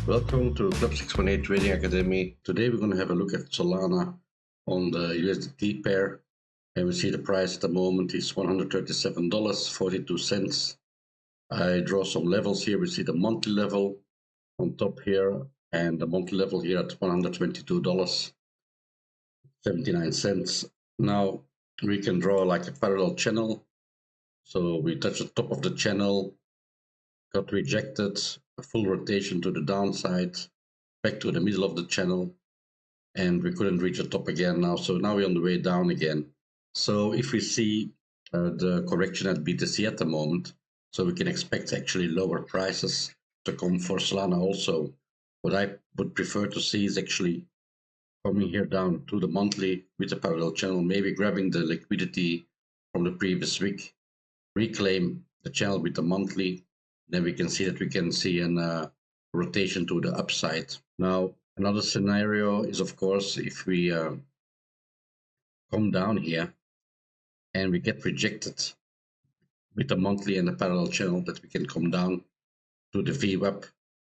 Welcome to Club 618 Trading Academy. Today we're going to have a look at Solana on the USDT pair. And we see the price at the moment is $137.42. I draw some levels here. We see the monthly level on top here and the monthly level here at $122.79. Now we can draw like a parallel channel. So we touch the top of the channel, got rejected, a full rotation to the downside, back to the middle of the channel, and we couldn't reach the top again now. So now we're on the way down again. So if we see the correction at BTC at the moment, so we can expect actually lower prices to come for Solana also. What I would prefer to see is actually coming here down to the monthly with a parallel channel, maybe grabbing the liquidity from the previous week, reclaim the channel with the monthly. Then we can see that we can see a rotation to the upside. Now, another scenario is, of course, if we come down here and we get rejected with the monthly and the parallel channel, that we can come down to the VWAP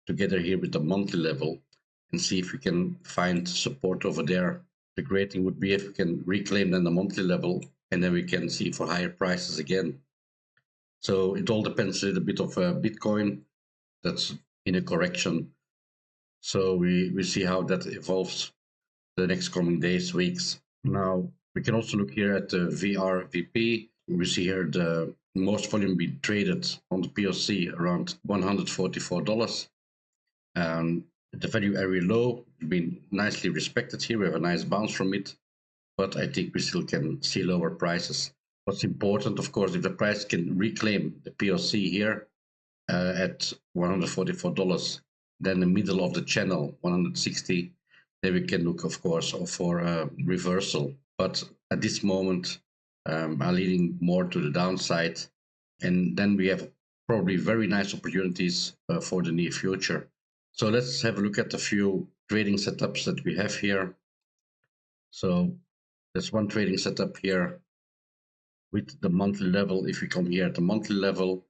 together here with the monthly level and see if we can find support over there. The great thing would be if we can reclaim then the monthly level, and then we can see for higher prices again. So it all depends a little bit of Bitcoin that's in a correction. So we see how that evolves the next coming days, weeks. Now we can also look here at the VRVP. We see here the most volume being traded on the POC around $144. The value area low has been nicely respected here. We have a nice bounce from it, but I think we still can see lower prices. What's important, of course, if the price can reclaim the POC here at $144, then the middle of the channel, 160, then we can look, of course, for a reversal. But at this moment, I'm leaning more to the downside, and then we have probably very nice opportunities for the near future. So let's have a look at a few trading setups that we have here. So there's one trading setup here with the monthly level. If we come here at the monthly level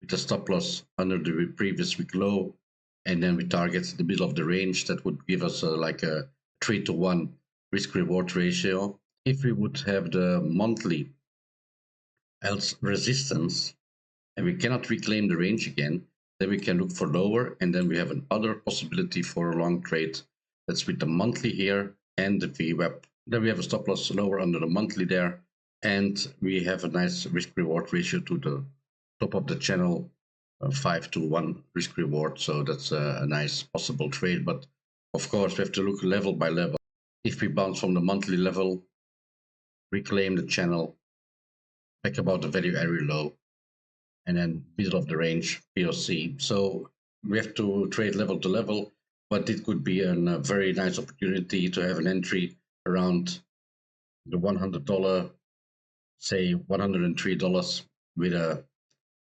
with a stop loss under the previous week low, and then we target the middle of the range, that would give us like a 3-to-1 risk reward ratio. If we would have the monthly else resistance and we cannot reclaim the range again, then we can look for lower, and then we have another possibility for a long trade. That's with the monthly here and the VWAP. Then we have a stop loss lower under the monthly there, and we have a nice risk reward ratio to the top of the channel, 5-to-1 risk reward. So that's a nice possible trade, but of course we have to look level by level. If we bounce from the monthly level, reclaim the channel, back about the value area low, and then middle of the range POC. So we have to trade level to level, but it could be a very nice opportunity to have an entry around the $100, say $103 with a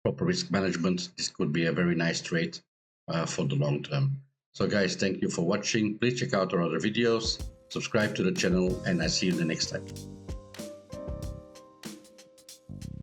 proper risk management. This could be a very nice trade for the long term. So guys, thank you for watching. Please check out our other videos, subscribe to the channel, and I see you the next time.